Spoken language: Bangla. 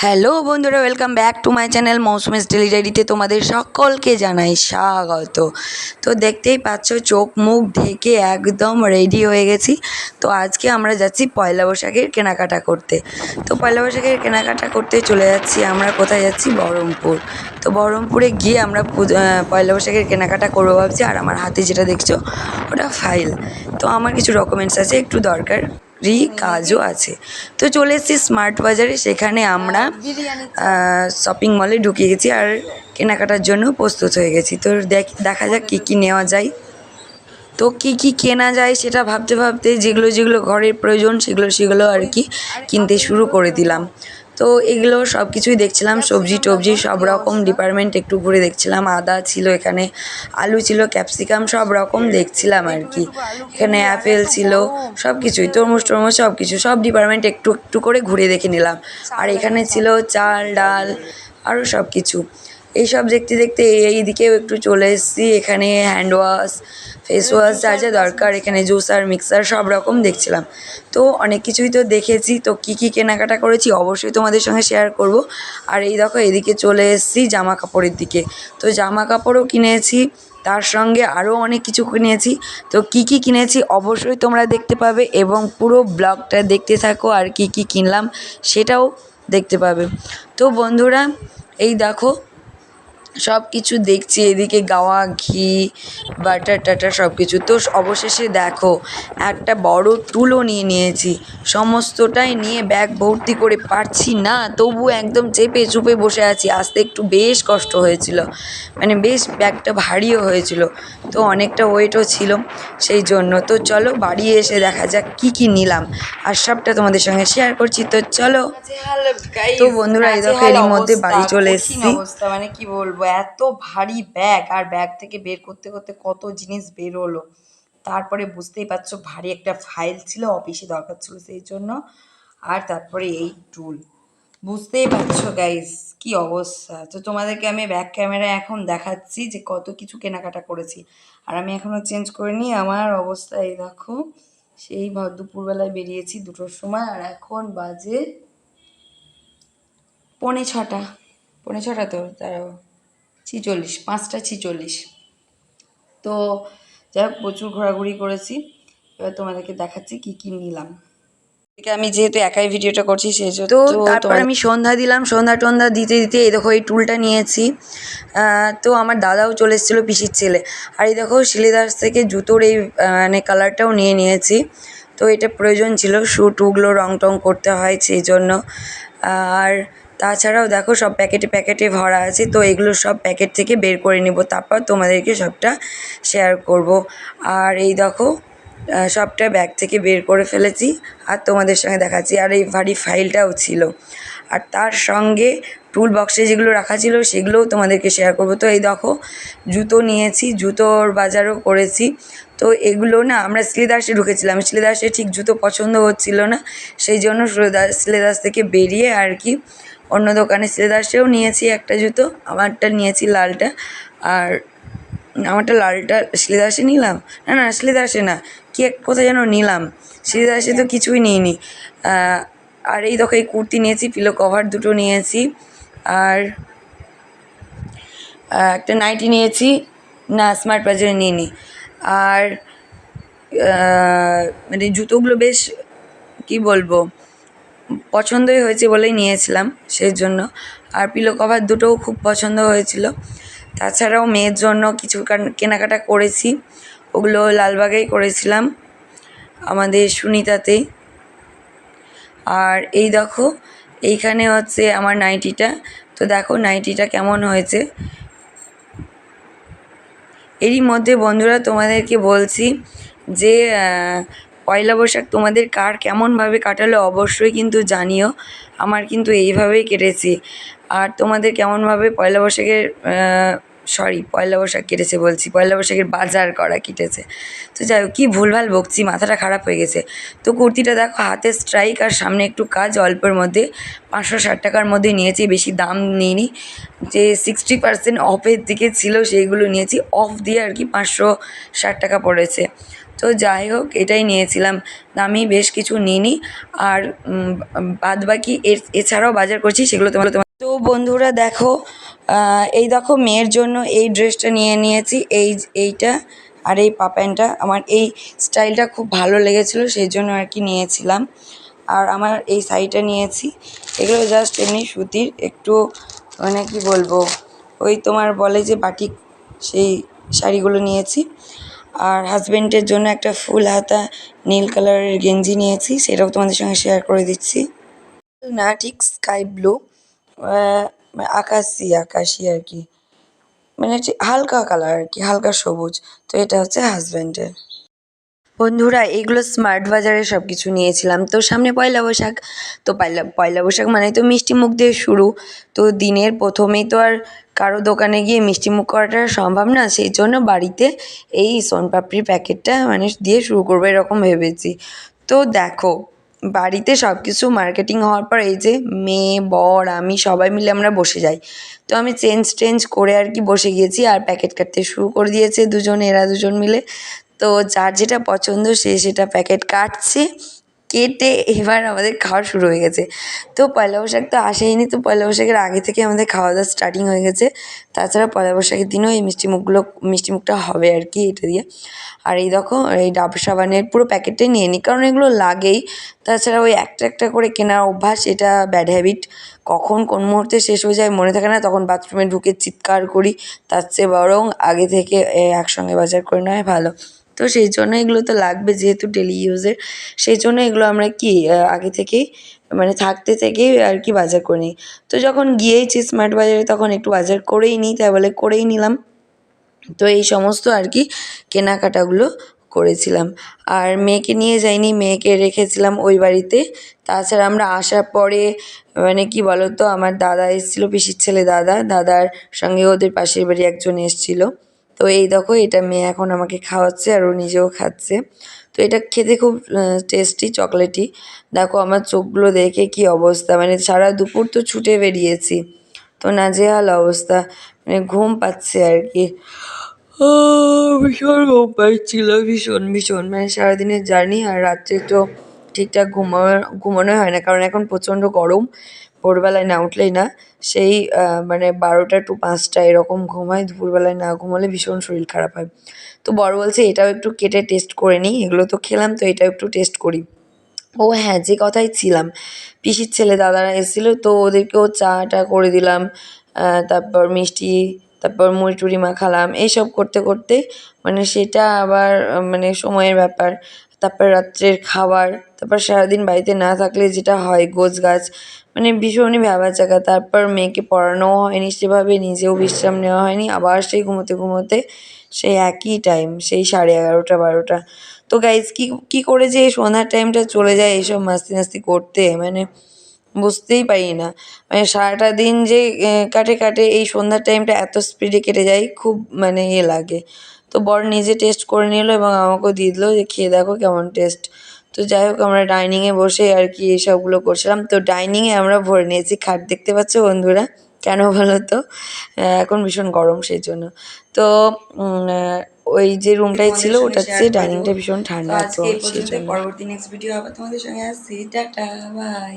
হ্যালো বন্ধুরা, welcome back to my channel Mousumi's daily ডায়েরিতে তোমাদের সকলকে জানাই স্বাগত। তো দেখতেই পাচ্ছ চোখ মুখ ঢেকে একদম রেডি হয়ে গেছি। তো আজকে আমরা যাচ্ছি পয়লা বৈশাখের কেনাকাটা করতে। তো পয়লা বৈশাখের কেনাকাটা করতে চলে যাচ্ছি আমরা, কোথায় যাচ্ছি? বহরমপুর। তো বহরমপুরে গিয়ে আমরা পয়লা বৈশাখের কেনাকাটা করবো ভাবছি। আর আমার হাতে যেটা দেখছো ওটা ফাইল। তো আমার কিছু ডকুমেন্টস আছে, একটু দরকার কাজও আছে। তো চলে এসেছি স্মার্ট বাজারে, সেখানে আমরা শপিং মলে ঢুকে গেছি আর কেনাকাটার জন্য প্রস্তুত হয়ে গেছি। তো দেখা যাক কী কী নেওয়া যায়। তো কী কী কেনা যায় সেটা ভাবতে ভাবতে যেগুলো ঘরের প্রয়োজন সেগুলো আর কি কিনতে শুরু করে দিলাম। তো এগুলো সব কিছুই দেখছিলাম, সবজি টবজি সব রকম ডিপার্টমেন্ট একটু ঘুরে দেখছিলাম। আদা ছিল এখানে, আলু ছিল, ক্যাপসিকাম সব রকম দেখছিলাম আর কি। এখানে অ্যাপেল ছিল, সব কিছুই, তরমুজ টরমুজ সব কিছু, সব ডিপার্টমেন্ট একটু একটু করে ঘুরে দেখে নিলাম। আর এখানে ছিল চাল ডাল আরও সব কিছু। এইসব দেখতে দেখতে এইদিকেও একটু চলে এসেছি। এখানে হ্যান্ড ওয়াশ, ফেস ওয়াশ যা যা দরকার, এখানে জুসার মিক্সার সব রকম দেখছিলাম। তো অনেক কিছুই তো দেখেছি। তো কী কী কেনাকাটা করেছি অবশ্যই তোমাদের সঙ্গে শেয়ার করব। আর এই দেখো এদিকে চলে এসেছি জামা কাপড়ের দিকে। তো জামা কাপড়ও কিনেছি, তার সঙ্গে আরও অনেক কিছু কিনেছি। তো কী কী কিনেছি অবশ্যই তোমরা দেখতে পাবে এবং পুরো ব্লগটা দেখতে থাকো, আর কী কী কিনলাম সেটাও দেখতে পাবে। তো বন্ধুরা এই দেখো সব কিছু দেখছি, এদিকে গাওয়া ঘি, বাটার টাটার সব কিছু। তো অবশেষে দেখো একটা বড় টুলও নিয়ে নিয়েছি। সমস্তটাই নিয়ে ব্যাগ ভর্তি করে পারছি না, তবু একদম চেপে চুপে বসে আছি। আসতে একটু বেশ কষ্ট হয়েছিল, মানে বেশ ব্যাগটা ভারীও হয়েছিল। তো অনেকটা ওয়েটও ছিল সেই জন্য। তো চলো বাড়ি এসে দেখা যাক কী কী নিলাম, আর সবটা তোমাদের সঙ্গে শেয়ার করছি। তো চলো। তো বন্ধুরা এই দেখো এরই মধ্যে বাড়ি চলে এসেছি। অবস্থা মানে কি বলবো, এত ভারী ব্যাগ, আর ব্যাগ থেকে বের করতে করতে কত জিনিস বের হলো। তারপরে বুঝতেই পারছো ভারী একটা ফাইল ছিল, অফিসে দরকার ছিল সেই জন্য। আর তারপরে এই টুল, বুঝতেই পারছো গাইস কি অবস্থা। তো তোমাদেরকে আমি ব্যাক ক্যামেরায় এখন দেখাচ্ছি যে কত কিছু কেনাকাটা করেছি। আর আমি এখনো চেঞ্জ করিনি, আমার অবস্থা এই দেখো। সেই দুপুরবেলায় বেরিয়েছি 2টোর সময়, আর এখন বাজে 5:45, 5:45 তো তারাও 46, 5টা 46। তো যাই হোক প্রচুর ঘোরাঘুরি করেছি। এবার তোমাদেরকে দেখাচ্ছি কি কি নিলাম। আমি যেহেতু একাই ভিডিওটা করছি সেই জন্য। তো তারপর আমি সন্ধ্যা দিলাম, সন্ধ্যা টন্ধ্যা দিতে দিতে এই দেখো এই টুলটা নিয়েছি। তো আমার দাদাও চলে এসেছিলো, পিসির ছেলে। আর এই দেখো শিলিদাস থেকে জুতোর এই মানে কালারটাও নিয়ে নিয়েছি। তো এটা প্রয়োজন ছিল, শু টুগুলো রং টং করতে হয় সেই জন্য। আর তাছাড়াও দেখো সব প্যাকেটে প্যাকেটে ভরা আছে। তো এগুলো সব প্যাকেট থেকে বের করে নেব, তারপর তোমাদেরকে সবটা শেয়ার করব। আর এই দেখো সবটা ব্যাগ থেকে বের করে ফেলেছি আর তোমাদের সঙ্গে দেখাচ্ছি। আর এই ভারী ফাইলটাও ছিল, আর তার সঙ্গে টুল বক্সে যেগুলো রাখা ছিল সেগুলোও তোমাদেরকে শেয়ার করব। তো এই দেখো জুতো নিয়েছি, জুতোর বাজারও করেছি। তো এগুলো না আমরা শ্রীদাসে ঢুকেছিলাম, শ্রীদাসে ঠিক জুতো পছন্দ হচ্ছিল না, সেই জন্য শ্রীদাস থেকে বেরিয়ে আর কি অন্য দোকানে শ্রীদাসেও নিয়েছি একটা জুতো। আমারটা নিয়েছি লালটা, আর আমারটা লালটা শ্রীদাসে নিলাম, না না শ্রীদাসে না, কি কোথায় যেন নিলাম, শ্রীদাসে তো কিছুই নিইনি। আর এই দেখো এই কুর্তি নিয়েছি, পিলো কভার দুটো নিয়েছি, আর একটা নাইটি নিয়েছি, না স্মার্ট বাজারে নিইনি। আর মানে জুতোগুলো বেশ কি বলবো পছন্দই হয়েছে বলেই নিয়েছিলাম সেই জন্য। আর পিলো কভার দুটোও খুব পছন্দ হয়েছিল। তাছাড়াও মেয়ের জন্য কিছু কেনাকাটা করেছি, ওগুলো লালবাগেই করেছিলাম, আমাদের সুনিতাতেই। আর এই দেখো এইখানে হচ্ছে আমার নাইটিটা। তো দেখো নাইটিটা কেমন হয়েছে। এরই মধ্যে বন্ধুরা তোমাদেরকে বলছি যে পয়লা বৈশাখ তোমাদের কার কেমনভাবে কাটালো অবশ্যই কিন্তু জানিও। আমার কিন্তু এইভাবেই কেটেছি। আর তোমাদের কেমনভাবে পয়লা বৈশাখের পয়লা বৈশাখ কেটেছে বলছি, পয়লা বৈশাখের বাজার করা কেটেছে। তো যাই হোক, কী ভুলভাল বকছি, মাথাটা খারাপ হয়ে গেছে। তো কুর্তিটা দেখো হাতে স্ট্রাইক আর সামনে একটু কাজ, অল্পের মধ্যে 560 টাকার মধ্যে নিয়েছি, বেশি দাম নিইনি। যে 60% অফের দিকে ছিল সেইগুলো নিয়েছি, অফ দিয়ে আর কি 560 টাকা পড়েছে। তো যাই হোক এটাই নিয়েছিলাম, দামি বেশ কিছু নিইনি। আর বাদ বাকি এছাড়াও বাজার করছি, সেগুলো তোমার তো বন্ধুরা দেখো, এই দেখো মেয়ের জন্য এই ড্রেসটা নিয়ে নিয়েছি, এইটা আর এই পা প্যান্টটা। আমার এই স্টাইলটা খুব ভালো লেগেছিলো, সেই জন্য আর কি নিয়েছিলাম। আর আমার এই শাড়িটা নিয়েছি, এগুলো জাস্ট এমনি সুতির, একটু মানে কি বলবো, ওই তোমার বলে যে বাটিক, সেই শাড়িগুলো নিয়েছি। আর হাজব্যান্ডের জন্য একটা ফুল হাতা নীল কালারের গেঞ্জি নিয়েছি, সেটাও তোমাদের সঙ্গে শেয়ার করে দিচ্ছি। না, ঠিক স্কাই ব্লু, আকাশি আকাশি আর কি, মানে হালকা কালার আর কি, হালকা সবুজ। তো এটা হচ্ছে হাজব্যান্ডের। বন্ধুরা এইগুলো স্মার্ট বাজারে সব কিছু নিয়েছিলাম। তো সামনে পয়লা বৈশাখ, তো পয়লা বৈশাখ মানে তো মিষ্টি মুখ দিয়ে শুরু। তো দিনের প্রথমেই তো আর কারো দোকানে গিয়ে মিষ্টি মুখ করাটা সম্ভব না, সেই জন্য বাড়িতে এই সোনপাপড়ির প্যাকেটটা মানে দিয়ে শুরু করবো এরকম ভেবেছি। তো দেখো, বাড়িতে সব কিছু মার্কেটিং হওয়ার পর এই যে মেয়ে, বর, আমি সবাই মিলে আমরা বসে যাই। তো আমি চেঞ্জ করে আর কি বসে গিয়েছি, আর প্যাকেট কাটতে শুরু করে দিয়েছে এরা দুজন মিলে। তো যার যেটা পছন্দ সে সেটা প্যাকেট কাটছে, কেটে এবার আমাদের খাওয়া শুরু হয়ে গেছে। তো পয়লা বৈশাখ তো আসেইনি, তো পয়লা বৈশাখের আগে থেকে আমাদের খাওয়া দাওয়া স্টার্টিং হয়ে গেছে। তাছাড়া পয়লা বৈশাখের দিনও এই মিষ্টি মুখটা হবে আর কি এটা দিয়ে। আর এই দেখো এই ডাব সাবানের পুরো প্যাকেটটাই নিয়ে নিই, কারণ এগুলো লাগেই। তাছাড়া ওই একটা একটা করে কেনার অভ্যাস, এটা ব্যাড হ্যাবিট। কখন কোন মুহূর্তে শেষ হয়ে যায় মনে থাকে না, তখন বাথরুমে ঢুকে চিৎকার করি। তার চেয়ে বরং আগে থেকে একসঙ্গে বাজার করে নেওয়াই ভালো। তো সেই জন্য এগুলো তো লাগবে, যেহেতু ডেলি ইউজের, সেই জন্য এগুলো আমরা কি আগে থেকেই মানে থাকতে থেকেই আর কি বাজার করে নিই। তো যখন গিয়েইছি স্মার্ট বাজারে, তখন একটু বাজার করেই নিই, তাই বলে করেই নিলাম। তো এই সমস্ত আর কি কেনাকাটাগুলো করেছিলাম। আর মেয়েকে নিয়ে যাইনি, মেয়েকে রেখেছিলাম ওই বাড়িতে। তাছাড়া আমরা আসার পরে মানে কি বলো তো, আমার দাদা এসেছিলো, পিসির ছেলে দাদার সঙ্গে ওদের পাশের বাড়ি একজন এসেছিলো। তো এই দেখো এটা মেয়ে এখন আমাকে খাওয়াচ্ছে, আর ও নিজেও খাচ্ছে। তো এটা খেতে খুব টেস্টি, চকলেটি। দেখো আমার চোখগুলো দেখে কি অবস্থা, মানে সারা দুপুর তো ছুটে বেরিয়েছি, তো নাজেহাল অবস্থা, মানে ঘুম পাচ্ছে আর কি। ভীষণ ঘুম পাচ্ছিল, ভীষণ ভীষণ, মানে সারাদিনের জার্নি, আর রাত্রে তো ঠিকঠাক ঘুমানো হয় না, কারণ এখন প্রচণ্ড গরম। ভোরবেলায় না উঠলেই না, সেই মানে 12টা টু 5টা এরকম ঘুম হয়। দুপুরবেলায় না ঘুমালে ভীষণ শরীর খারাপ হয়। তো বড় বলছে এটাও একটু কেটে টেস্ট করে নিই, এগুলো তো খেলাম, তো এটাও একটু টেস্ট করি। ও হ্যাঁ, যে কথায় ছিলাম, পিসির ছেলে দাদারা এসেছিলো, তো ওদেরকেও চা টা করে দিলাম, তারপর মিষ্টি, তারপর মুড়ি টুড়ি মাখালাম, এইসব করতে করতে মানে সেটা আবার মানে সময়ের ব্যাপার। তারপর রাত্রের খাবার, তারপর সারাদিন বাড়িতে না থাকলে যেটা হয় গোছগাছ, মানে ভীষণই ভ্যাবাচ্যাকা। তারপর মেয়েকে পড়ানোও হয়নি সেভাবে, নিজেও বিশ্রাম নেওয়া হয়নি, আবার সেই ঘুমোতে ঘুমোতে সেই একই টাইম, সেই 11:30 12টা। তো গাইজ কী করে যে এই সন্ধ্যার টাইমটা চলে যায় এইসব মাস্তি করতে, মানে বুঝতেই পারি না। মানে সারাটা দিন যে কাটে এই সন্ধ্যার টাইমটা এত স্পিডে কেটে যায়, খুব মানে লাগে। তো বর নিজে টেস্ট করে নিল এবং আমাকেও দিয়ে দিল যে খেয়ে দেখো কেমন টেস্ট। তো যাই হোক আমরা ডাইনিংয়ে বসে আর কি এইসবগুলো করছিলাম। তো ডাইনিংয়ে আমরা ভরে নিয়েছি খাট, দেখতে পাচ্ছ বন্ধুরা, কেন বলো তো, এখন ভীষণ গরম সেই জন্য। তো ওই যে রুমটাই ছিল ওটার চেয়ে ডাইনিংটা ভীষণ ঠান্ডা, তো সেই জন্য। পরবর্তী নেক্সট ভিডিও আবার তোমাদের সঙ্গে আসছি, টাটা বাই।